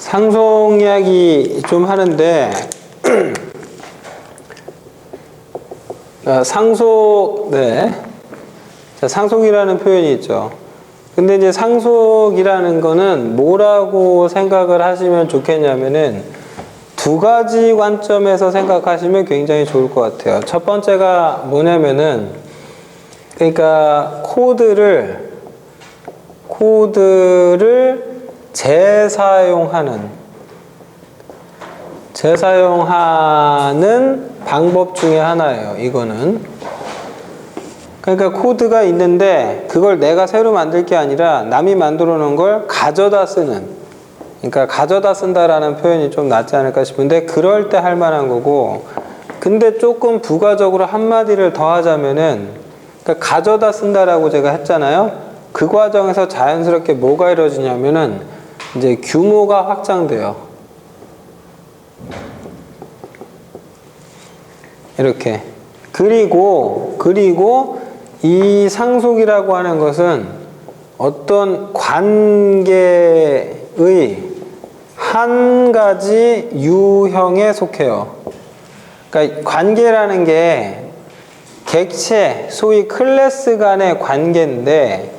상속 이야기 좀 하는데 자, 상속이라는 표현이 있죠. 근데 이제 상속이라는 거는 뭐라고 생각을 하시면 좋겠냐면은 두 가지 관점에서 생각하시면 굉장히 좋을 것 같아요. 첫 번째가 뭐냐면은 그러니까 코드를 재사용하는 방법 중에 하나예요. 이거는. 그러니까 코드가 있는데 그걸 내가 새로 만들 게 아니라 남이 만들어 놓은 걸 가져다 쓰는. 그러니까 가져다 쓴다라는 표현이 좀 낫지 않을까 싶은데 그럴 때 할 만한 거고, 근데 조금 부가적으로 한마디를 더 하자면은 그러니까 가져다 쓴다라고 제가 했잖아요. 그 과정에서 자연스럽게 뭐가 이루어지냐면은 이제 규모가 확장돼요. 이렇게. 그리고 이 상속이라고 하는 것은 어떤 관계의 한 가지 유형에 속해요. 그러니까 관계라는 게 객체, 소위 클래스 간의 관계인데,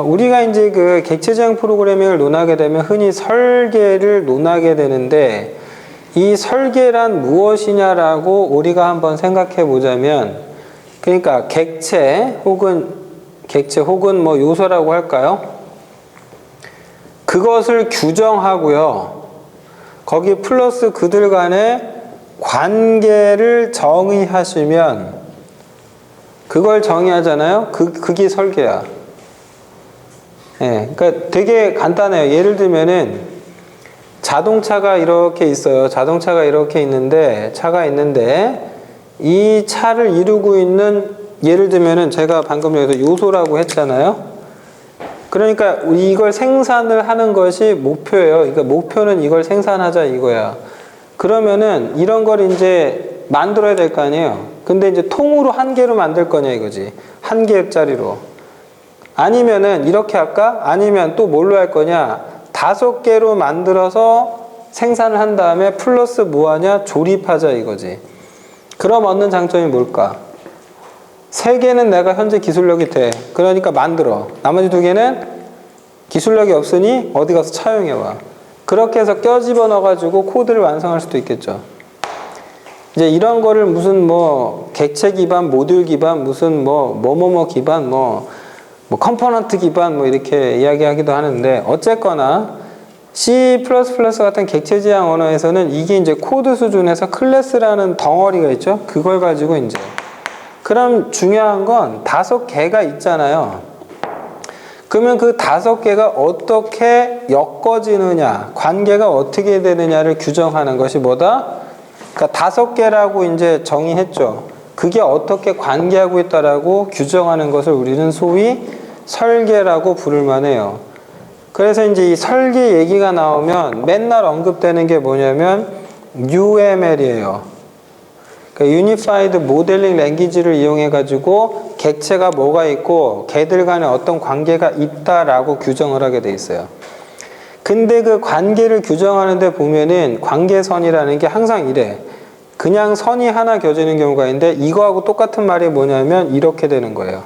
우리가 이제 그 객체지향 프로그래밍을 논하게 되면 흔히 설계를 논하게 되는데, 이 설계란 무엇이냐라고 우리가 한번 생각해 보자면, 그러니까 객체 혹은 뭐 요소라고 할까요? 그것을 규정하고요. 거기 플러스 그들 간의 관계를 정의하시면, 그걸 정의하잖아요. 그게 설계야. 예, 그러니까 되게 간단해요. 예를 들면은 자동차가 이렇게 있어요. 자동차가 이렇게 있는데, 차가 있는데 이 차를 이루고 있는, 예를 들면은 제가 방금 여기서 요소라고 했잖아요. 그러니까 이걸 생산을 하는 것이 목표예요. 그러니까 목표는 이걸 생산하자 이거야. 그러면은 이런 걸 이제 만들어야 될 거 아니에요. 근데 이제 통으로 한 개로 만들 거냐 이거지. 한 개짜리로. 아니면은 이렇게 할까? 아니면 또 뭘로 할 거냐? 5개로 만들어서 생산을 한 다음에 플러스 뭐 하냐? 조립하자 이거지. 그럼 얻는 장점이 뭘까? 3개는 내가 현재 기술력이 돼. 그러니까 만들어. 나머지 2개는 기술력이 없으니 어디 가서 차용해와. 그렇게 해서 껴집어 넣어가지고 코드를 완성할 수도 있겠죠. 이제 이런 거를 무슨 뭐 객체 기반, 모듈 기반, 무슨 뭐 기반, 뭐 컴포넌트 기반 뭐 이렇게 이야기하기도 하는데, 어쨌거나 C++ 같은 객체 지향 언어에서는 이게 이제 코드 수준에서 클래스라는 덩어리가 있죠. 그걸 가지고 이제, 그럼 중요한 건 5개가 있잖아요. 그러면 그 5개가 어떻게 엮어지느냐, 관계가 어떻게 되느냐를 규정하는 것이 뭐다? 그러니까 5개라고 이제 정의했죠. 그게 어떻게 관계하고 있다라고 규정하는 것을 우리는 소위 설계라고 부를 만해요. 그래서 이제 이 설계 얘기가 나오면 맨날 언급되는 게 뭐냐면 UML이에요. 그러니까 Unified Modeling Language를 이용해 가지고 객체가 뭐가 있고 걔들 간에 어떤 관계가 있다라고 규정을 하게 돼 있어요. 근데 그 관계를 규정하는데 보면은 관계선이라는 게 항상 이래. 그냥 선이 하나 그어지는 경우가 있는데 이거하고 똑같은 말이 뭐냐면 이렇게 되는 거예요.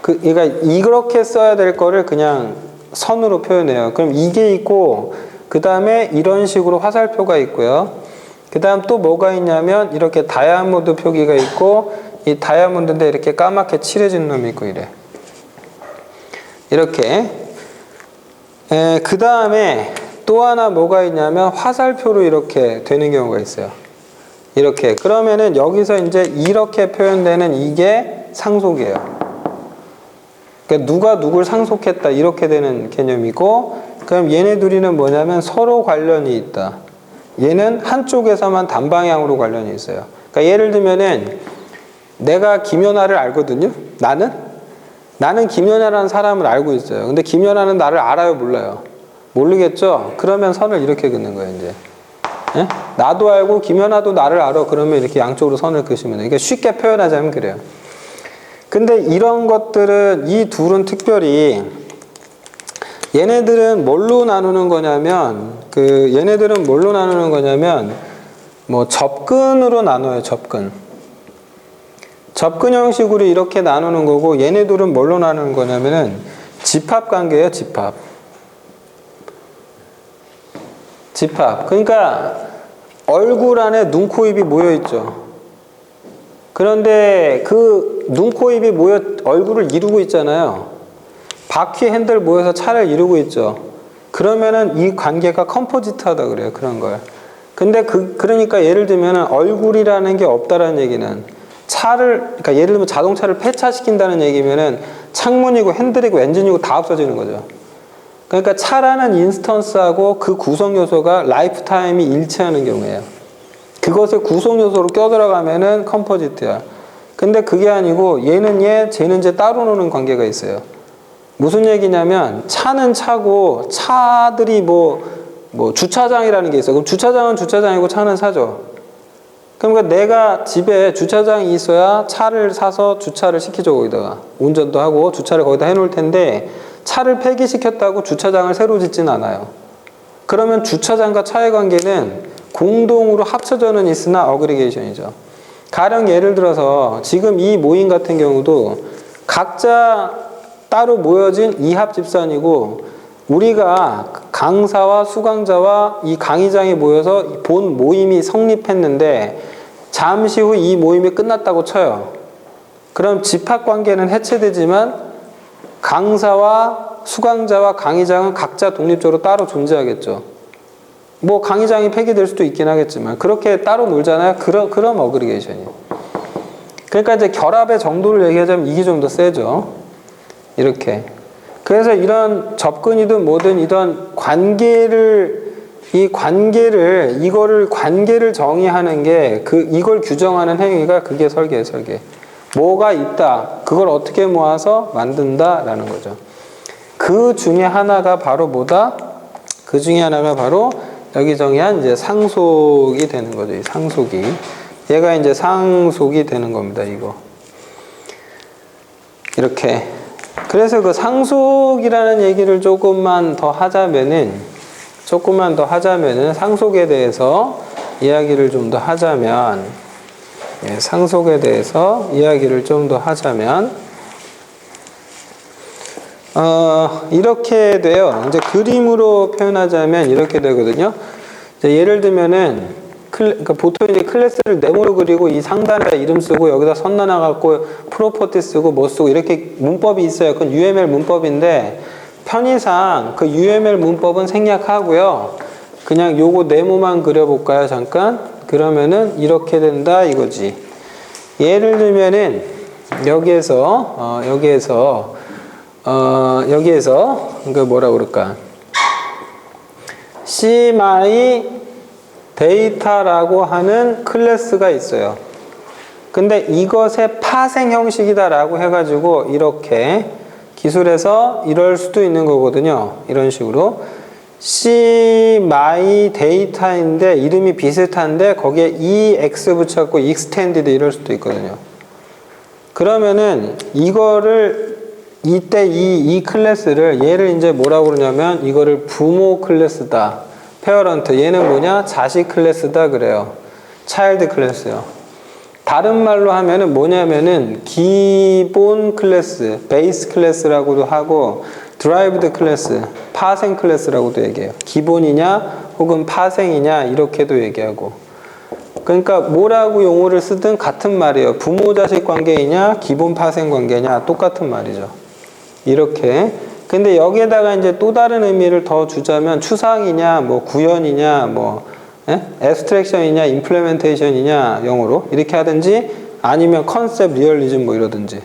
그러니까 이렇게 써야 될 거를 그냥 선으로 표현해요. 그럼 이게 있고 그 다음에 이런 식으로 화살표가 있고요. 그 다음 또 뭐가 있냐면 이렇게 다이아몬드 표기가 있고, 이 다이아몬드인데 이렇게 까맣게 칠해진 놈이 있고 이래. 이렇게. 그 다음에 또 하나 뭐가 있냐면 화살표로 이렇게 되는 경우가 있어요. 이렇게. 그러면은 여기서 이제 이렇게 표현되는 이게 상속이에요. 그러니까 누가 누굴 상속했다 이렇게 되는 개념이고, 그럼 얘네 둘이는 뭐냐면 서로 관련이 있다. 얘는 한쪽에서만 단방향으로 관련이 있어요. 그러니까 예를 들면은 내가 김연아를 알거든요. 나는 김연아라는 사람을 알고 있어요. 근데 김연아는 나를 알아요, 몰라요? 모르겠죠? 그러면 선을 이렇게 긋는 거예요, 이제. 예? 나도 알고 김연아도 나를 알아. 그러면 이렇게 양쪽으로 선을 그으시면 돼요. 그러니까 쉽게 표현하자면 그래요. 근데 이런 것들은, 이 둘은 특별히 얘네들은 뭘로 나누는 거냐면 뭐 접근으로 나눠요. 접근 형식으로 이렇게 나누는 거고, 얘네들은 뭘로 나누는 거냐면은 집합 관계예요. 집합. 그러니까 얼굴 안에 눈, 코, 입이 모여 있죠. 그런데 그 눈, 코, 입이 모여 얼굴을 이루고 있잖아요. 바퀴, 핸들 모여서 차를 이루고 있죠. 그러면은 이 관계가 컴포지트하다 그래요. 그런 걸. 근데 그러니까 예를 들면은 얼굴이라는 게 없다라는 얘기는 그러니까 예를 들면 자동차를 폐차시킨다는 얘기면은 창문이고 핸들이고 엔진이고 다 없어지는 거죠. 그러니까 차라는 인스턴스하고 그 구성 요소가 라이프 타임이 일치하는 경우예요. 그것을 구성 요소로 껴들어가면은 컴포지트야. 근데 그게 아니고 얘는 얘, 쟤는 쟤 따로 노는 관계가 있어요. 무슨 얘기냐면 차는 차고 차들이 뭐 주차장이라는 게 있어요. 그럼 주차장은 주차장이고 차는 차죠. 그러니까 내가 집에 주차장이 있어야 차를 사서 주차를 시키죠. 거기다가 운전도 하고 주차를 거기다 해놓을 텐데, 차를 폐기시켰다고 주차장을 새로 짓진 않아요. 그러면 주차장과 차의 관계는 공동으로 합쳐져는 있으나 어그리게이션이죠. 가령 예를 들어서 지금 이 모임 같은 경우도 각자 따로 모여진 이합집산이고, 우리가 강사와 수강자와 이 강의장이 모여서 본 모임이 성립했는데 잠시 후 이 모임이 끝났다고 쳐요. 그럼 집합관계는 해체되지만 강사와 수강자와 강의장은 각자 독립적으로 따로 존재하겠죠. 뭐 강의장이 폐기될 수도 있긴 하겠지만 그렇게 따로 놀잖아요. 그럼 어그리게이션이에요. 그러니까 이제 결합의 정도를 얘기하자면 이게 좀 더 세죠. 이렇게. 그래서 이런 접근이든 뭐든 이런 관계를 정의하는 게 이걸 규정하는 행위가 그게 설계예요, 설계. 뭐가 있다. 그걸 어떻게 모아서 만든다라는 거죠. 그 중에 하나가 바로 뭐다? 그 중에 하나가 바로 여기 정의한 이제 상속이 되는 거죠. 이 상속이. 얘가 이제 상속이 되는 겁니다, 이거. 이렇게. 그래서 그 상속이라는 얘기를 조금만 더 하자면은 상속에 대해서 이야기를 좀 더 하자면, 상속에 대해서 이야기를 좀 더 하자면, 이렇게 돼요. 이제 그림으로 표현하자면 이렇게 되거든요. 예를 들면은, 그러니까 보통 이제 클래스를 네모로 그리고 이 상단에다 이름 쓰고 여기다 선 나눠갖고 프로퍼티 쓰고 뭐 쓰고 이렇게 문법이 있어요. 그건 UML 문법인데 편의상 그 UML 문법은 생략하고요. 그냥 요거 네모만 그려볼까요? 잠깐. 그러면은 이렇게 된다 이거지. 예를 들면은 여기에서 그 뭐라 그럴까? CMY 데이터라고 하는 클래스가 있어요. 근데 이것의 파생 형식이다라고 해가지고 이렇게 기술에서 이럴 수도 있는 거거든요. 이런 식으로 CMY 데이터인데 이름이 비슷한데 거기에 EX 붙였고 extended 이럴 수도 있거든요. 그러면은 이거를 이때 이 클래스를 얘를 이제 뭐라고 그러냐면 이거를 부모 클래스다. 페어런트, 얘는 뭐냐? 자식 클래스다 그래요. 차일드 클래스요. 다른 말로 하면은 뭐냐면은 기본 클래스, 베이스 클래스라고도 하고 드라이브드 클래스, 파생 클래스라고도 얘기해요. 기본이냐 혹은 파생이냐 이렇게도 얘기하고. 그러니까 뭐라고 용어를 쓰든 같은 말이에요. 부모 자식 관계이냐 기본 파생 관계냐 똑같은 말이죠. 이렇게. 근데 여기에다가 이제 또 다른 의미를 더 주자면 추상이냐, 뭐 구현이냐, 뭐 애스트랙션이냐, 임플레멘테이션이냐 영어로 이렇게 하든지 아니면 컨셉, 리얼리즘 뭐 이러든지.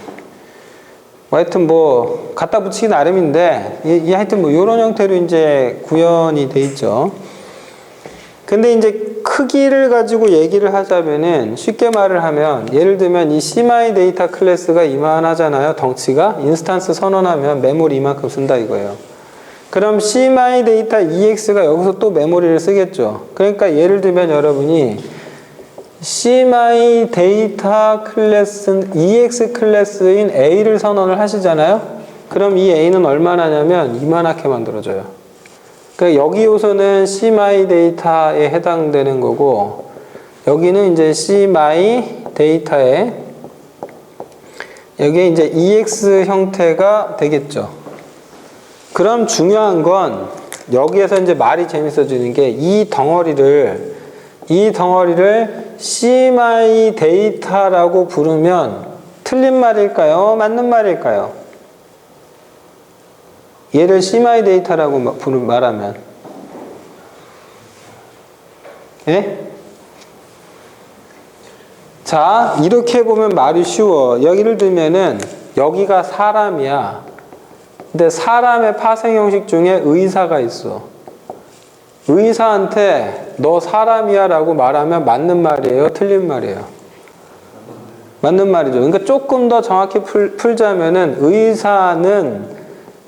하여튼 뭐 갖다 붙이기 나름인데 이 하여튼 뭐 이런 형태로 이제 구현이 돼 있죠. 근데 이제 크기를 가지고 얘기를 하자면은 쉽게 말을 하면 예를 들면 이 CMY 데이터 클래스가 이만하잖아요. 덩치가. 인스턴스 선언하면 메모리 이만큼 쓴다 이거예요. 그럼 CMY 데이터 EX가 여기서 또 메모리를 쓰겠죠. 그러니까 예를 들면 여러분이 CMY 데이터 클래스 EX 클래스인 A를 선언을 하시잖아요. 그럼 이 A는 얼마나냐면 이만하게 만들어져요. 그러니까 여기 요소는 C my 데이터에 해당되는 거고, 여기는 이제 C my 데이터에 여기에 이제 EX 형태가 되겠죠. 그럼 중요한 건 여기에서 이제 말이 재밌어지는 게 이 덩어리를 C my 데이터라고 부르면 틀린 말일까요? 맞는 말일까요? 얘를 C my 데이터라고 말하면, 예? 자, 이렇게 보면 말이 쉬워. 여기를 들면은 여기가 사람이야. 근데 사람의 파생 형식 중에 의사가 있어. 의사한테 너 사람이야 라고 말하면 맞는 말이에요? 틀린 말이에요? 맞는 말이죠. 그러니까 조금 더 정확히 풀자면은 의사는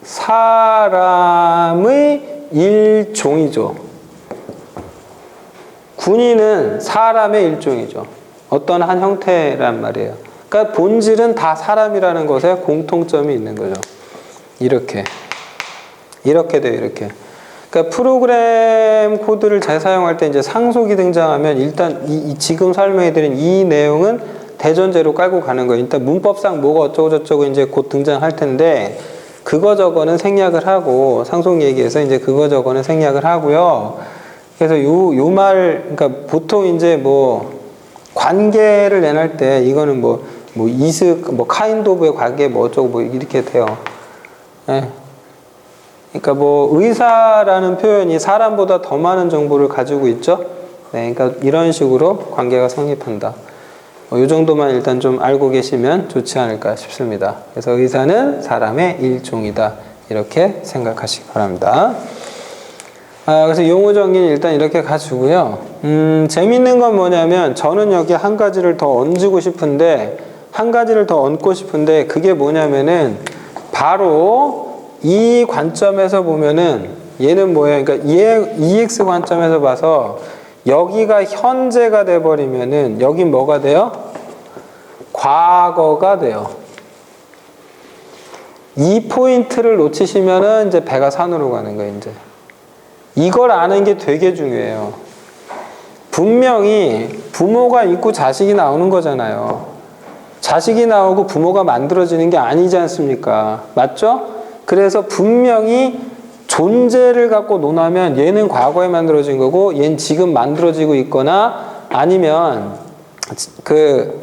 사람의 일종이죠. 군인은 사람의 일종이죠. 어떤 한 형태란 말이에요. 그러니까 본질은 다 사람이라는 것에 공통점이 있는 거죠. 이렇게 돼요. 이렇게. 그러니까 프로그램 코드를 재사용할 때 이제 상속이 등장하면 일단 지금 설명해드린 이 내용은 대전제로 깔고 가는 거예요. 일단 문법상 뭐가 어쩌고 저쩌고 이제 곧 등장할 텐데 그거 저거는 생략을 하고, 상속 얘기에서 이제 그거 저거는 생략을 하고요. 그래서 요 말, 그러니까 보통 이제 뭐 관계를 내놓을 때 이거는 뭐 kind of의 관계 뭐 어쩌고 뭐 이렇게 돼요. 예. 그러니까 뭐 의사라는 표현이 사람보다 더 많은 정보를 가지고 있죠. 네, 그러니까 이런 식으로 관계가 성립한다. 이 정도만 일단 좀 알고 계시면 좋지 않을까 싶습니다. 그래서 의사는 사람의 일종이다. 이렇게 생각하시기 바랍니다. 그래서 용어 정리는 일단 이렇게 가지고요. 재밌는 건 뭐냐면 저는 여기 한 가지를 더 얹고 싶은데, 그게 뭐냐면은 바로 이 관점에서 보면은 얘는 뭐예요? 그러니까 EX 관점에서 봐서 여기가 현재가 돼버리면은 여긴 뭐가 돼요? 과거가 돼요. 이 포인트를 놓치시면은 이제 배가 산으로 가는 거예요, 이제. 이걸 아는 게 되게 중요해요. 분명히 부모가 있고 자식이 나오는 거잖아요. 자식이 나오고 부모가 만들어지는 게 아니지 않습니까? 맞죠? 그래서 분명히 존재를 갖고 논하면 얘는 과거에 만들어진 거고 얘는 지금 만들어지고 있거나, 아니면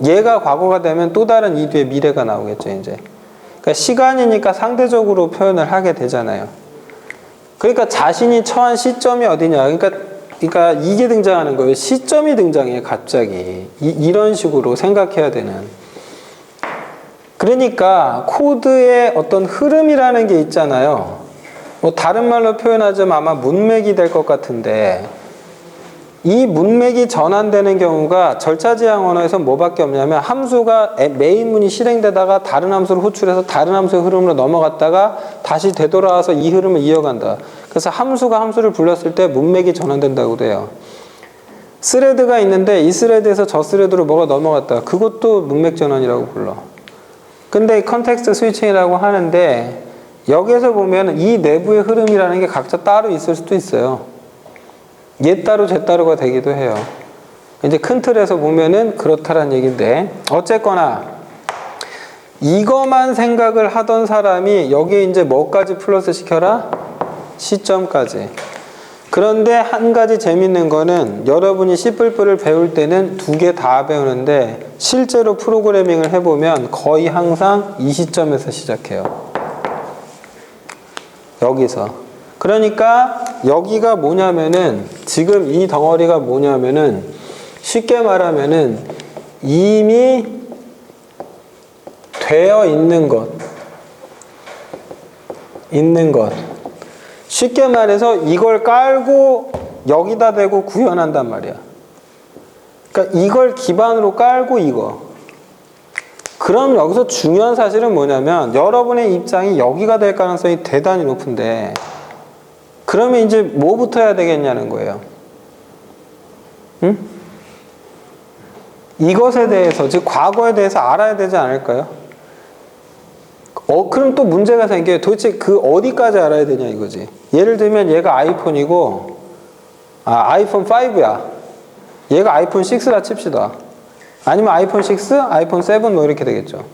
얘가 과거가 되면 또 다른 이 뒤에 미래가 나오겠죠, 이제. 그러니까 시간이니까 상대적으로 표현을 하게 되잖아요. 그러니까 자신이 처한 시점이 어디냐. 그러니까 이게 등장하는 거예요. 시점이 등장해요, 갑자기. 이런 식으로 생각해야 되는. 그러니까 코드의 어떤 흐름이라는 게 있잖아요. 뭐 다른 말로 표현하자면 아마 문맥이 될 것 같은데, 이 문맥이 전환되는 경우가 절차지향 언어에서 뭐밖에 없냐면 함수가 메인문이 실행되다가 다른 함수를 호출해서 다른 함수의 흐름으로 넘어갔다가 다시 되돌아와서 이 흐름을 이어간다. 그래서 함수가 함수를 불렀을 때 문맥이 전환된다고 돼요. 스레드가 있는데 이 스레드에서 저 스레드로 뭐가 넘어갔다. 그것도 문맥 전환이라고 불러. 근데 컨텍스트 스위칭이라고 하는데 여기에서 보면 이 내부의 흐름이라는 게 각자 따로 있을 수도 있어요. 얘 따로 쟤 따로가 되기도 해요. 이제 큰 틀에서 보면은 그렇다라는 얘기인데, 어쨌거나 이거만 생각을 하던 사람이 여기에 이제 뭐까지 플러스 시켜라? 시점까지. 그런데 한 가지 재밌는 거는 여러분이 C++을 배울 때는 2개 다 배우는데 실제로 프로그래밍을 해보면 거의 항상 이 시점에서 시작해요. 여기서. 그러니까 여기가 뭐냐면은, 지금 이 덩어리가 뭐냐면은 쉽게 말하면은 이미 되어 있는 것. 쉽게 말해서 이걸 깔고 여기다 대고 구현한단 말이야. 그러니까 이걸 기반으로 깔고 이거. 그럼 여기서 중요한 사실은 뭐냐면 여러분의 입장이 여기가 될 가능성이 대단히 높은데, 그러면 이제 뭐부터 해야 되겠냐는 거예요. 응? 이것에 대해서, 즉 과거에 대해서 알아야 되지 않을까요? 그럼 또 문제가 생겨요. 도대체 그 어디까지 알아야 되냐 이거지. 예를 들면 얘가 아이폰이고, 아이폰 5야. 얘가 아이폰 6라 칩시다. 아니면 아이폰 6, 아이폰 7 뭐 이렇게 되겠죠.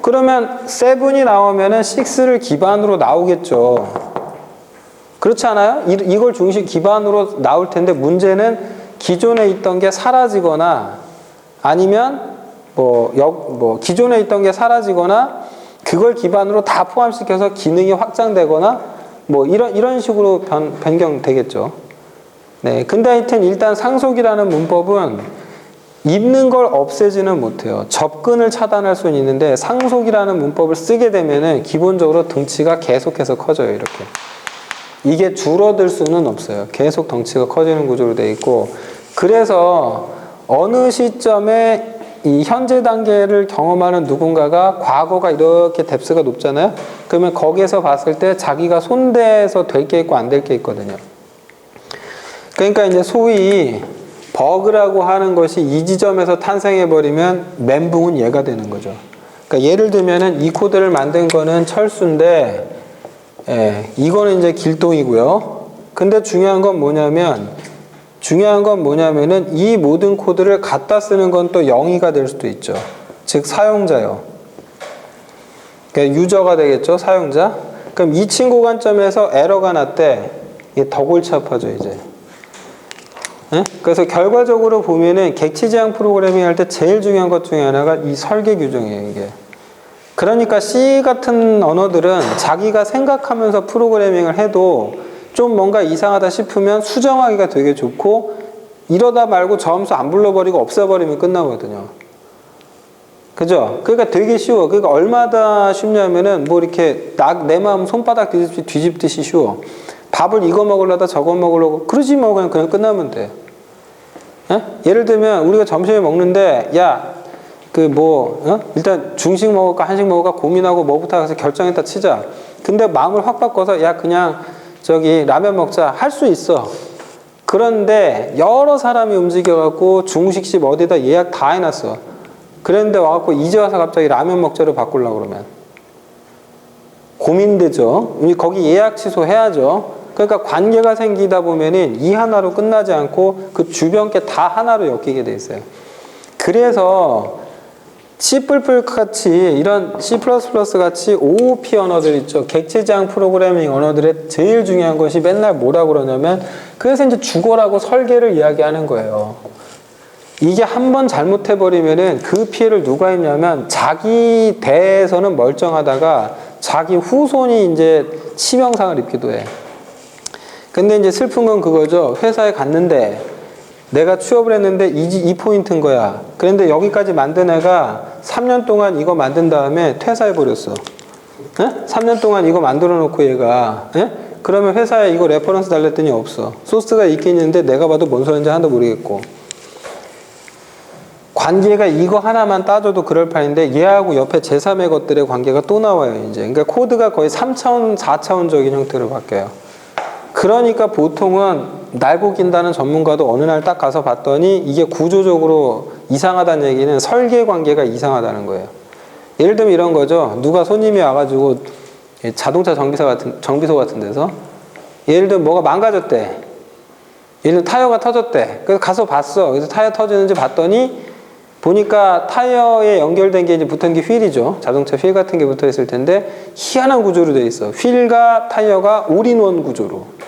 그러면 7이 나오면은 6를 기반으로 나오겠죠. 그렇지 않아요? 이걸 중심 기반으로 나올 텐데 문제는 기존에 있던 게 사라지거나 아니면 기존에 있던 게 사라지거나 그걸 기반으로 다 포함시켜서 기능이 확장되거나 뭐 이런 식으로 변경되겠죠. 네. 근데 하여튼 일단 상속이라는 문법은 있는 걸 없애지는 못해요. 접근을 차단할 수는 있는데 상속이라는 문법을 쓰게 되면은 기본적으로 덩치가 계속해서 커져요. 이렇게. 이게 줄어들 수는 없어요. 계속 덩치가 커지는 구조로 되어 있고, 그래서 어느 시점에 이 현재 단계를 경험하는 누군가가 과거가 이렇게 뎁스가 높잖아요. 그러면 거기에서 봤을 때 자기가 손대서 될 게 있고 안 될 게 있거든요. 그러니까 이제 소위 버그라고 하는 것이 이 지점에서 탄생해버리면 멘붕은 얘가 되는 거죠. 그러니까 예를 들면은 이 코드를 만든 거는 철수인데, 이거는 이제 길동이고요. 근데 중요한 건 뭐냐면은 이 모든 코드를 갖다 쓰는 건 또 영의가 될 수도 있죠. 즉 사용자요. 그러니까 유저가 되겠죠. 사용자. 그럼 이 친구 관점에서 에러가 났대. 이게 더 골치 아파져 이제. 그래서 결과적으로 보면은 객체지향 프로그래밍 할 때 제일 중요한 것 중에 하나가 이 설계 규정이에요. 이게. 그러니까 C 같은 언어들은 자기가 생각하면서 프로그래밍을 해도 좀 뭔가 이상하다 싶으면 수정하기가 되게 좋고, 이러다 말고 점수 안 불러버리고 없애버리면 끝나거든요. 그죠? 그러니까 되게 쉬워. 그러니까 얼마나 쉽냐면은 뭐 이렇게 내 마음 손바닥 뒤집듯이 쉬워. 밥을 이거 먹으려다 저거 먹으려고 그러지 뭐 그냥 끝나면 돼. 예를 들면 우리가 점심에 먹는데 일단 중식 먹을까 한식 먹을까 고민하고 뭐부터 해서 결정했다 치자. 근데 마음을 확 바꿔서 그냥 라면 먹자 할 수 있어. 그런데 여러 사람이 움직여갖고 중식집 어디다 예약 다 해놨어. 그랬는데 와갖고 이제 와서 갑자기 라면 먹자로 바꾸려고 그러면 고민되죠. 거기 예약 취소해야죠. 그러니까 관계가 생기다 보면은 이 하나로 끝나지 않고 그 주변 게 다 하나로 엮이게 돼 있어요. 그래서 C++ 같이 이런 C++ 같이 OOP 언어들 있죠. 객체지향 프로그래밍 언어들의 제일 중요한 것이 맨날 뭐라고 그러냐면, 그래서 이제 죽어라고 설계를 이야기하는 거예요. 이게 한번 잘못해버리면은 그 피해를 누가 입냐면 자기 대에서는 멀쩡하다가 자기 후손이 이제 치명상을 입기도 해. 근데 이제 슬픈 건 그거죠. 회사에 갔는데 내가 취업을 했는데 이 포인트인 거야. 그런데 여기까지 만든 애가 3년 동안 이거 만든 다음에 퇴사해버렸어. 3년 동안 이거 만들어 놓고 얘가. 그러면 회사에 이거 레퍼런스 달랬더니 없어. 소스가 있긴 있는데 내가 봐도 뭔 소리인지 하나도 모르겠고. 관계가 이거 하나만 따져도 그럴 판인데 얘하고 옆에 제3의 것들의 관계가 또 나와요. 이제. 그러니까 코드가 거의 3차원, 4차원적인 형태로 바뀌어요. 그러니까 보통은 날고 긴다는 전문가도 어느 날 딱 가서 봤더니 이게 구조적으로 이상하다는 얘기는 설계 관계가 이상하다는 거예요. 예를 들면 이런 거죠. 누가 손님이 와가지고 자동차 정비소 같은 데서 예를 들면 뭐가 망가졌대. 예를 들면 타이어가 터졌대. 그래서 가서 봤어. 그래서 타이어 터지는지 봤더니 보니까 타이어에 연결된 게 이제 붙은 게 휠이죠. 자동차 휠 같은 게 붙어 있을 텐데 희한한 구조로 되어 있어. 휠과 타이어가 올인원 구조로.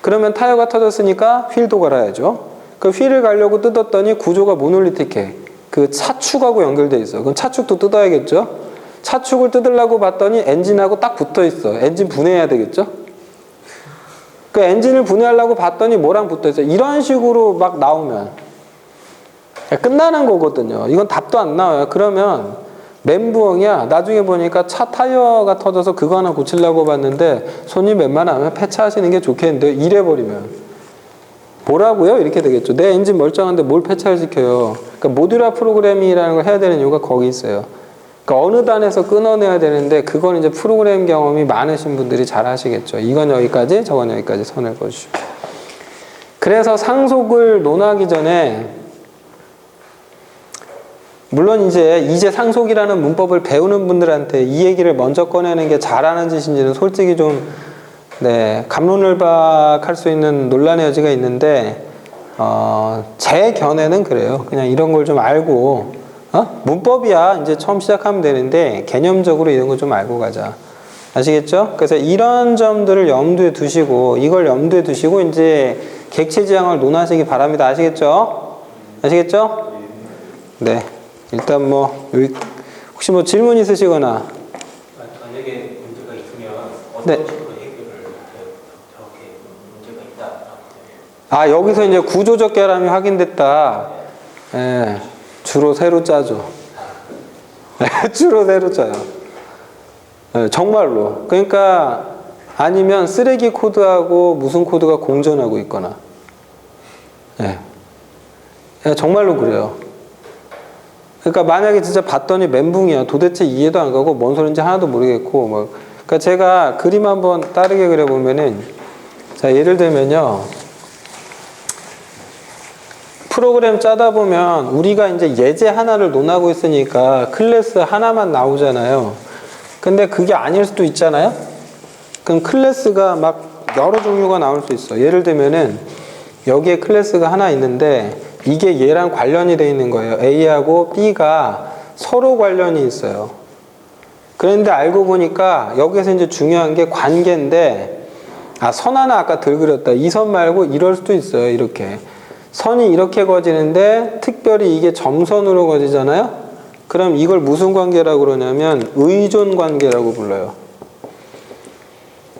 그러면 타이어가 터졌으니까 휠도 갈아야죠. 그 휠을 갈려고 뜯었더니 구조가 모놀리틱해. 그 차축하고 연결돼 있어. 그럼 차축도 뜯어야겠죠. 차축을 뜯으려고 봤더니 엔진하고 딱 붙어 있어. 엔진 분해해야 되겠죠. 그 엔진을 분해하려고 봤더니 뭐랑 붙어 있어. 이런 식으로 막 나오면 끝나는 거거든요. 이건 답도 안 나와요. 그러면 멘붕이야. 나중에 보니까 차 타이어가 터져서 그거 하나 고치려고 봤는데 손님 웬만하면 폐차하시는 게 좋겠는데 이래버리면 뭐라고요? 이렇게 되겠죠. 내 엔진 멀쩡한데 뭘 폐차를 시켜요. 그러니까 모듈화 프로그래밍이라는 걸 해야 되는 이유가 거기 있어요. 그러니까 어느 단에서 끊어내야 되는데 그건 이제 프로그램 경험이 많으신 분들이 잘 하시겠죠. 이건 여기까지, 저건 여기까지 선을 그어주시고. 그래서 상속을 논하기 전에 물론 이제 상속이라는 문법을 배우는 분들한테 이 얘기를 먼저 꺼내는 게 잘하는 짓인지는 솔직히 좀 갑론을박할 수 있는 논란의 여지가 있는데 제 견해는 그래요. 그냥 이런 걸 좀 알고 문법이야 이제 처음 시작하면 되는데 개념적으로 이런 거 좀 알고 가자. 아시겠죠? 그래서 이런 점들을 염두에 두시고 이걸 염두에 두시고 이제 객체지향을 논하시기 바랍니다. 아시겠죠? 아시겠죠? 네. 일단 뭐 여기 혹시 뭐 질문 있으시거나 만약에 문제가 있으면 어떤 네. 식으로 해결을 저렇게 문제가 있다. 여기서 이제 구조적 결함이 확인됐다. 예, 주로 새로 짜죠. 주로 새로 짜요. 예, 정말로. 그러니까 아니면 쓰레기 코드하고 무슨 코드가 공존하고 있거나. 예. 정말로 그래요. 그러니까 만약에 진짜 봤더니 멘붕이야. 도대체 이해도 안 가고 뭔 소린지 하나도 모르겠고 뭐. 그러니까 제가 그림 한번 다르게 그려보면은 자 예를 들면요. 프로그램 짜다 보면 우리가 이제 예제 하나를 논하고 있으니까 클래스 하나만 나오잖아요. 근데 그게 아닐 수도 있잖아요. 그럼 클래스가 막 여러 종류가 나올 수 있어. 예를 들면은 여기에 클래스가 하나 있는데 이게 얘랑 관련이 돼 있는 거예요. A하고 B가 서로 관련이 있어요. 그런데 알고 보니까 여기서 이제 중요한 게 관계인데 선 하나 아까 덜 그렸다. 이 선 말고 이럴 수도 있어요. 이렇게. 선이 이렇게 거지는데 특별히 이게 점선으로 거지잖아요. 그럼 이걸 무슨 관계라고 그러냐면 의존 관계라고 불러요.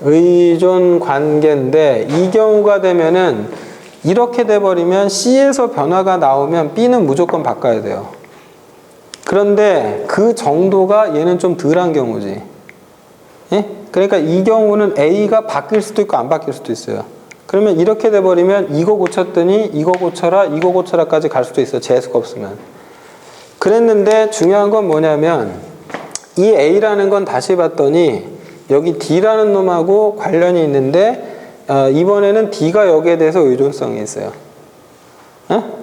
의존 관계인데 이 경우가 되면은 이렇게 돼버리면 C에서 변화가 나오면 B는 무조건 바꿔야 돼요. 그런데 그 정도가 얘는 좀 덜한 경우지. 예? 그러니까 이 경우는 A가 바뀔 수도 있고 안 바뀔 수도 있어요. 그러면 이렇게 돼버리면 이거 고쳤더니 이거 고쳐라 이거 고쳐라까지 갈 수도 있어요. 재수가 없으면. 그랬는데 중요한 건 뭐냐면 이 A라는 건 다시 봤더니 여기 D라는 놈하고 관련이 있는데 이번에는 D가 여기에 대해서 의존성이 있어요.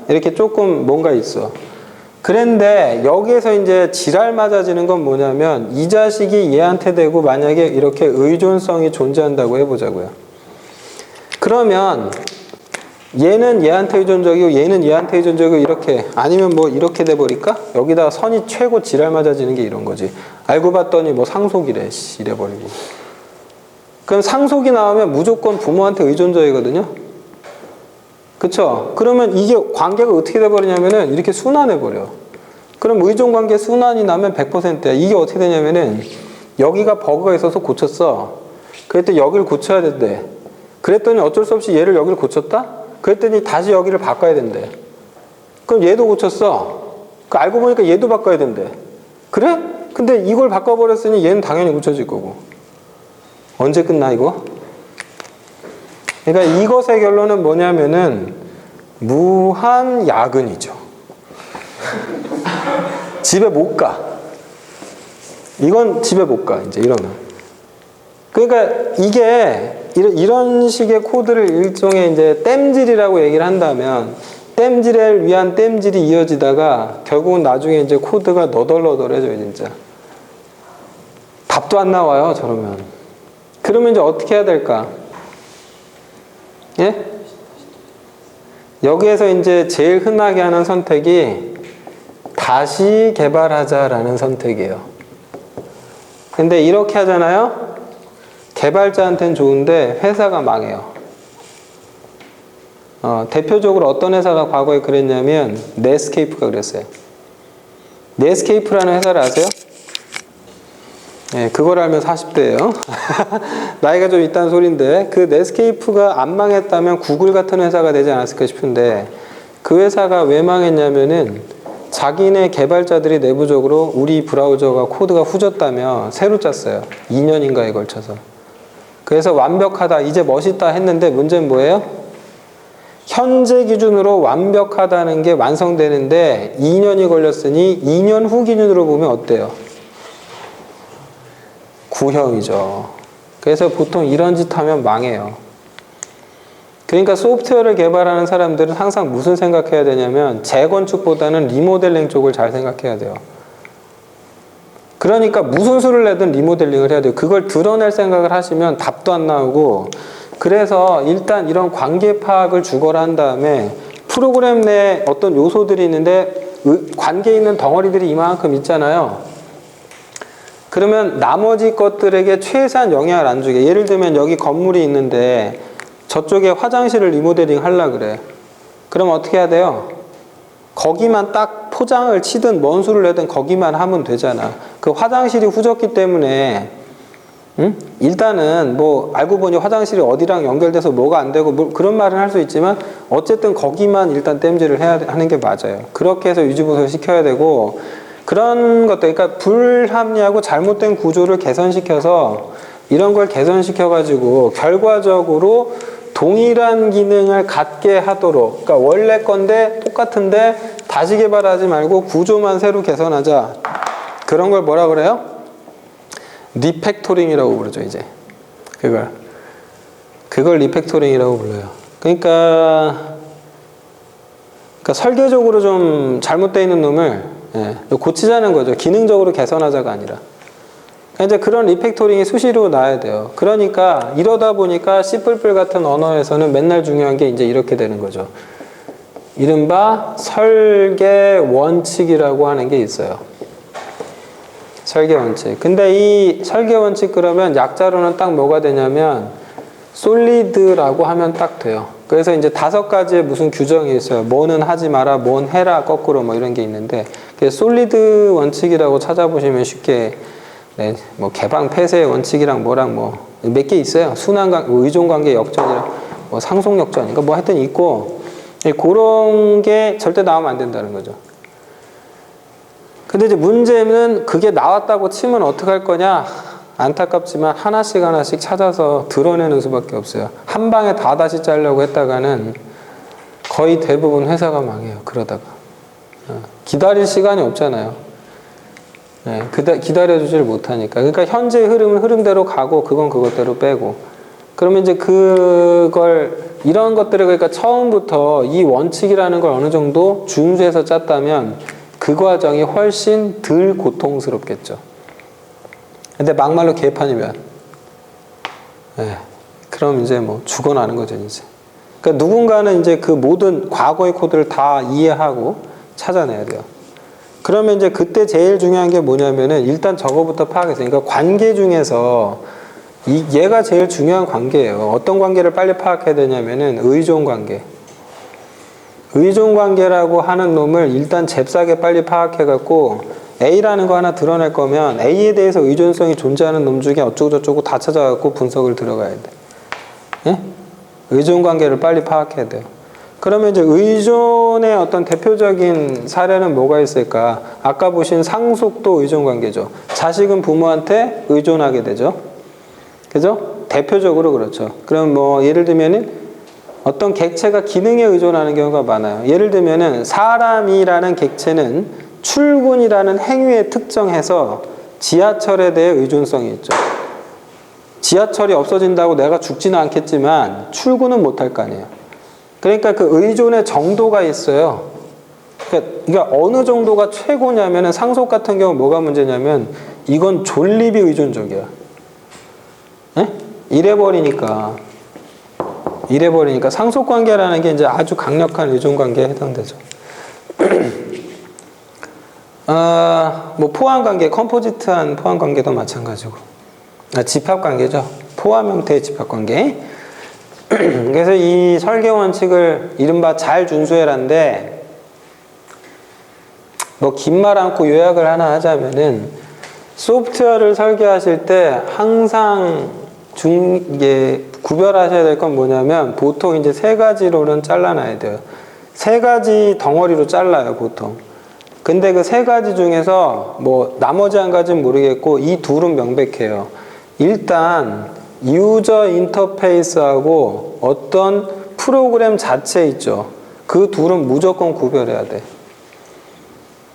이렇게 조금 뭔가 있어. 그런데 여기에서 이제 지랄 맞아지는 건 뭐냐면 이 자식이 얘한테 대고 만약에 이렇게 의존성이 존재한다고 해보자고요. 그러면 얘는 얘한테 의존적이고 얘는 얘한테 의존적이고 이렇게 아니면 뭐 이렇게 돼버릴까? 여기다가 선이 최고 지랄 맞아지는 게 이런 거지. 알고 봤더니 뭐 상속이래 이래버리고. 그럼 상속이 나오면 무조건 부모한테 의존적이거든요. 그쵸? 그러면 이게 관계가 어떻게 돼버리냐면은 이렇게 순환해버려. 그럼 의존관계 순환이 나면 100%야. 이게 어떻게 되냐면은 여기가 버그가 있어서 고쳤어. 그랬더니 여기를 고쳐야 된대. 그랬더니 어쩔 수 없이 얘를 여기를 고쳤다? 그랬더니 다시 여기를 바꿔야 된대. 그럼 얘도 고쳤어. 알고 보니까 얘도 바꿔야 된대. 그래? 근데 이걸 바꿔버렸으니 얘는 당연히 고쳐질 거고. 언제 끝나 이거? 그러니까 이것의 결론은 뭐냐면은 무한 야근이죠. 집에 못 가. 이건 집에 못 가. 이제 이러면. 그러니까 이게 이런 식의 코드를 일종의 이제 땜질이라고 얘기를 한다면 땜질을 위한 땜질이 이어지다가 결국은 나중에 이제 코드가 너덜너덜해져요, 진짜. 답도 안 나와요, 저러면. 그러면 이제 어떻게 해야 될까? 예? 여기에서 이제 제일 흔하게 하는 선택이 다시 개발하자라는 선택이에요. 근데 이렇게 하잖아요? 개발자한테는 좋은데 회사가 망해요. 대표적으로 어떤 회사가 과거에 그랬냐면 넷스케이프가 그랬어요. 넷스케이프라는 회사를 아세요? 네, 그걸 알면 40대예요. 나이가 좀 있다는 소린데 그 넷스케이프가 안 망했다면 구글 같은 회사가 되지 않았을까 싶은데 그 회사가 왜 망했냐면은 자기네 개발자들이 내부적으로 우리 브라우저가 코드가 후졌다며 새로 짰어요. 2년인가에 걸쳐서. 그래서 완벽하다, 이제 멋있다 했는데 문제는 뭐예요? 현재 기준으로 완벽하다는 게 완성되는데 2년이 걸렸으니 2년 후 기준으로 보면 어때요? 구형이죠. 그래서 보통 이런 짓 하면 망해요. 그러니까 소프트웨어를 개발하는 사람들은 항상 무슨 생각해야 되냐면 재건축보다는 리모델링 쪽을 잘 생각해야 돼요. 그러니까 무슨 수를 내든 리모델링을 해야 돼요. 그걸 드러낼 생각을 하시면 답도 안 나오고, 그래서 일단 이런 관계 파악을 주거라 한 다음에 프로그램 내에 어떤 요소들이 있는데 관계 있는 덩어리들이 이만큼 있잖아요. 그러면 나머지 것들에게 최대한 영향을 안 주게. 예를 들면 여기 건물이 있는데 저쪽에 화장실을 리모델링 하려고 그래. 그럼 어떻게 해야 돼요? 거기만 딱 포장을 치든 뭔 수를 내든 거기만 하면 되잖아. 그 화장실이 후졌기 때문에 일단은 뭐 알고 보니 화장실이 어디랑 연결돼서 뭐가 안 되고 뭐 그런 말은 할 수 있지만 어쨌든 거기만 일단 땜질을 해야 하는 게 맞아요. 그렇게 해서 유지보수를 시켜야 되고, 그런 것들, 그러니까 불합리하고 잘못된 구조를 개선시켜서 이런 걸 개선시켜 가지고 결과적으로 동일한 기능을 갖게 하도록, 그러니까 원래 건데 똑같은데 다시 개발하지 말고 구조만 새로 개선하자. 그런 걸 뭐라 그래요? 리팩토링이라고 부르죠, 이제. 그걸 리팩토링이라고 불러요. 그러니까 설계적으로 좀 잘못되어 있는 놈을 고치자는 거죠. 기능적으로 개선하자가 아니라. 이제 그런 리팩토링이 수시로 나야 돼요. 그러니까 이러다 보니까 C++ 같은 언어에서는 맨날 중요한 게 이제 이렇게 되는 거죠. 이른바 설계 원칙이라고 하는 게 있어요. 설계 원칙. 근데 이 설계 원칙 그러면 약자로는 딱 뭐가 되냐면 솔리드라고 하면 딱 돼요. 그래서 이제 5가지의 무슨 규정이 있어요. 뭐는 하지 마라, 뭔 해라, 거꾸로 뭐 이런 게 있는데, 솔리드 원칙이라고 찾아보시면 쉽게 뭐 개방 폐쇄 원칙이랑 뭐랑 뭐 몇 개 있어요. 순환관, 의존관계 역전이랑 뭐 상속 역전인가 뭐 하여튼 있고, 그런 게 절대 나오면 안 된다는 거죠. 근데 이제 문제는 그게 나왔다고 치면 어떡할 거냐? 안타깝지만 하나씩 찾아서 드러내는 수밖에 없어요. 한 방에 다 다시 짜려고 했다가는 거의 대부분 회사가 망해요. 그러다가 기다릴 시간이 없잖아요. 기다려주질 못하니까. 그러니까 현재 흐름은 흐름대로 가고 그건 그것대로 빼고. 그러면 이제 이런 것들을 그러니까 처음부터 이 원칙이라는 걸 어느 정도 준수해서 짰다면 그 과정이 훨씬 덜 고통스럽겠죠. 근데 막말로 개판이면, 그럼 이제 뭐 죽어나는 거죠, 이제. 그러니까 누군가는 이제 그 모든 과거의 코드를 다 이해하고 찾아내야 돼요. 그러면 이제 그때 제일 중요한 게 뭐냐면은 일단 저거부터 파악했어요. 그러니까 관계 중에서 얘가 제일 중요한 관계예요. 어떤 관계를 빨리 파악해야 되냐면은 의존 관계. 의존 관계라고 하는 놈을 일단 잽싸게 빨리 파악해갖고 A라는 거 하나 드러낼 거면 A에 대해서 의존성이 존재하는 놈 중에 어쩌고저쩌고 다 찾아갖고 분석을 들어가야 돼. 예? 의존 관계를 빨리 파악해야 돼요. 그러면 이제 의존의 어떤 대표적인 사례는 뭐가 있을까? 아까 보신 상속도 의존 관계죠. 자식은 부모한테 의존하게 되죠. 그죠? 대표적으로 그렇죠. 그럼 뭐 예를 들면은 어떤 객체가 기능에 의존하는 경우가 많아요. 예를 들면은 사람이라는 객체는 출근이라는 행위에 특정해서 지하철에 대해 의존성이 있죠. 지하철이 없어진다고 내가 죽지는 않겠지만 출근은 못할 거 아니에요. 그러니까 그 의존의 정도가 있어요. 그러니까 어느 정도가 최고냐면은 상속 같은 경우 뭐가 문제냐면 이건 존립이 의존적이야. 이래버리니까 상속관계라는 게 이제 아주 강력한 의존관계에 해당되죠. 뭐 포함관계, 컴포지트한 포함관계도 마찬가지고, 집합관계죠. 포함 형태의 집합관계. 그래서 이 설계 원칙을 이른바 잘 준수해라인데, 뭐 긴 말 않고 요약을 하나 하자면은 소프트웨어를 설계하실 때 항상 이게 구별하셔야 될 건 뭐냐면 보통 이제 3가지로는 잘라놔야 돼요. 3가지 덩어리로 잘라요, 보통. 근데 그 3가지 중에서 뭐 나머지 한 가지는 모르겠고 이 둘은 명백해요. 일단 유저 인터페이스하고 어떤 프로그램 자체 있죠. 그 둘은 무조건 구별해야 돼.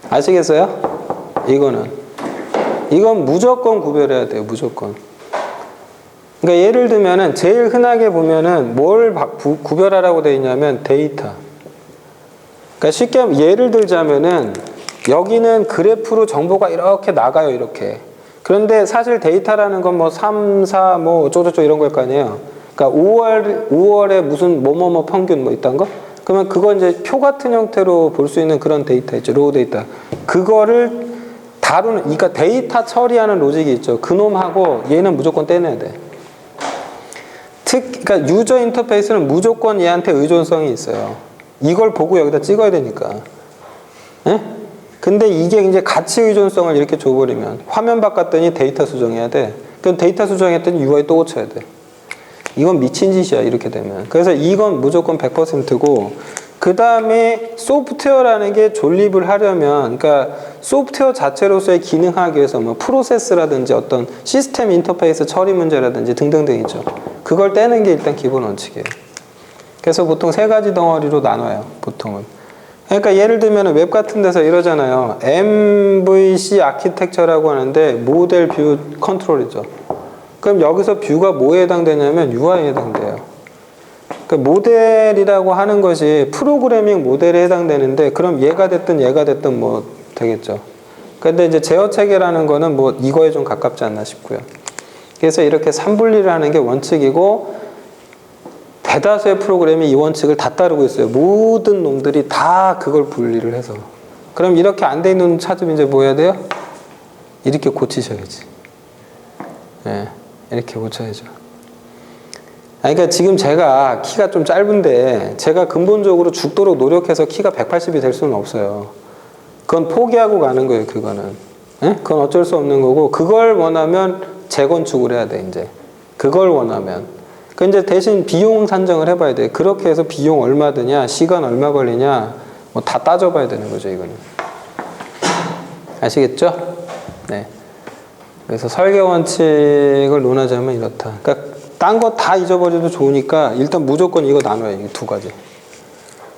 아시겠어요? 이건 무조건 구별해야 돼요, 무조건. 그러니까 예를 들면은 제일 흔하게 보면은 뭘 구별하라고 되어 있냐면 데이터. 그러니까 쉽게 예를 들자면은 여기는 그래프로 정보가 이렇게 나가요, 이렇게. 그런데 사실 데이터라는 건 뭐 3, 4, 뭐 어쩌고저쩌고 이런 걸 거 아니에요. 그러니까 5월에 무슨 뭐뭐뭐 평균 뭐 있단 거? 그러면 그건 이제 표 같은 형태로 볼 수 있는 그런 데이터 있죠. 로우 데이터. 그거를 다루는, 그러니까 데이터 처리하는 로직이 있죠. 그놈하고 얘는 무조건 떼내야 돼. 그러니까 유저 인터페이스는 무조건 얘한테 의존성이 있어요. 이걸 보고 여기다 찍어야 되니까. 예? 근데 이게 이제 가치 의존성을 이렇게 줘버리면 화면 바꿨더니 데이터 수정해야 돼. 그럼 데이터 수정했더니 UI 또 고쳐야 돼. 이건 미친 짓이야, 이렇게 되면. 그래서 이건 무조건 100%고, 그 다음에 소프트웨어라는 게 존립을 하려면, 그러니까 소프트웨어 자체로서의 기능하기 위해서 뭐 프로세스라든지 어떤 시스템 인터페이스 처리 문제라든지 등등등 있죠. 그걸 떼는 게 일단 기본 원칙이에요. 그래서 보통 세 가지 덩어리로 나눠요, 보통은. 그러니까 예를 들면 웹 같은 데서 이러잖아요. MVC 아키텍처라고 하는데 모델 뷰 컨트롤이죠. 그럼 여기서 뷰가 뭐에 해당되냐면 UI에 해당돼요. 그러니까 모델이라고 하는 것이 프로그래밍 모델에 해당되는데, 그럼 얘가 됐든 뭐 되겠죠. 근데 이제 제어 체계라는 거는 뭐 이거에 좀 가깝지 않나 싶고요. 그래서 이렇게 3분리를 하는 게 원칙이고, 대다수의 프로그램이 이 원칙을 다 따르고 있어요. 모든 놈들이 다 그걸 분리를 해서. 그럼 이렇게 안 돼 있는 놈 찾으면 이제 뭐 해야 돼요? 이렇게 고치셔야지. 예, 이렇게 고쳐야죠. 그러니까 지금 제가 키가 좀 짧은데 제가 근본적으로 죽도록 노력해서 키가 180이 될 수는 없어요. 그건 포기하고 가는 거예요, 그거는. 예? 그건 어쩔 수 없는 거고, 그걸 원하면 재건축을 해야 돼, 이제. 그걸 원하면. 그 이제 대신 비용 산정을 해봐야 돼. 그렇게 해서 비용 얼마 드냐, 시간 얼마 걸리냐, 뭐 다 따져봐야 되는 거죠, 이거는. 아시겠죠? 네. 그래서 설계 원칙을 논하자면 이렇다. 그러니까 딴 거 다 잊어버려도 좋으니까 일단 무조건 이거 나눠요, 이 두 가지.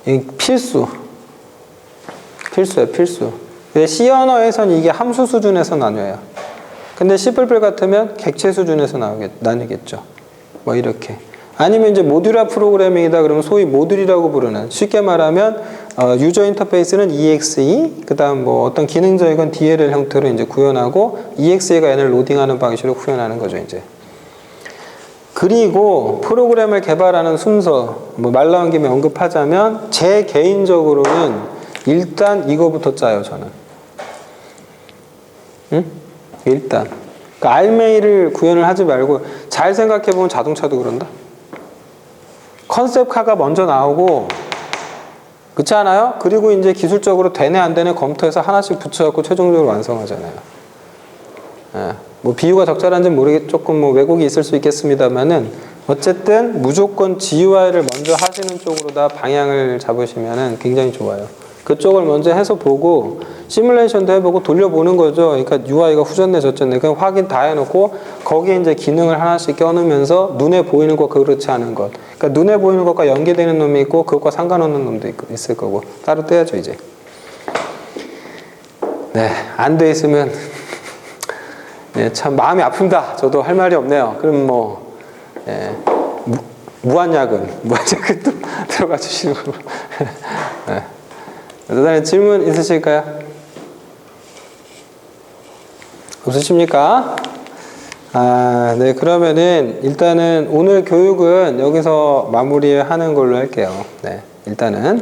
이 필수예요, 필수. 근데 C 언어에서는 이게 함수 수준에서 나눠요. 근데 C++ 같으면 객체 수준에서 나뉘겠죠. 뭐 이렇게. 아니면 이제 모듈화 프로그래밍이다 그러면 소위 모듈이라고 부르는, 쉽게 말하면 유저 인터페이스는 EXE, 그 다음 뭐 어떤 기능적인 DLL 형태로 이제 구현하고, EXE가 얘를 로딩하는 방식으로 구현하는 거죠, 이제. 그리고 프로그램을 개발하는 순서, 뭐 말 나온 김에 언급하자면, 제 개인적으로는 일단 이거부터 짜요, 저는. 응? 일단. 그러니까 알메이를 구현을 하지 말고, 잘 생각해보면 자동차도 그런다. 컨셉카가 먼저 나오고, 그렇지 않아요? 그리고 이제 기술적으로 되네 안 되네 검토해서 하나씩 붙여갖고 최종적으로 완성하잖아요. 예. 뭐 비유가 적절한지는 모르겠, 조금 뭐 왜곡이 있을 수 있겠습니다만은, 어쨌든 무조건 GUI를 먼저 하시는 쪽으로 다 방향을 잡으시면은 굉장히 좋아요. 그쪽을 먼저 해서 보고 시뮬레이션도 해보고 돌려보는 거죠. 그러니까 UI가 후졌네 저졌네 그냥 확인 다 해놓고 거기에 이제 기능을 하나씩 껴넣으면서 눈에 보이는 것과 그렇지 않은 것, 그러니까 눈에 보이는 것과 연계되는 놈이 있고 그것과 상관없는 놈도 있을 거고 따로 떼야죠 이제. 네, 안 돼 있으면 네, 참 마음이 아픕니다. 저도 할 말이 없네요. 그럼 뭐 예, 무한야근 또 들어가 주시는 걸로. 네. 다른 질문 있으실까요? 없으십니까? 네, 그러면은 일단은 오늘 교육은 여기서 마무리하는 걸로 할게요. 네, 일단은.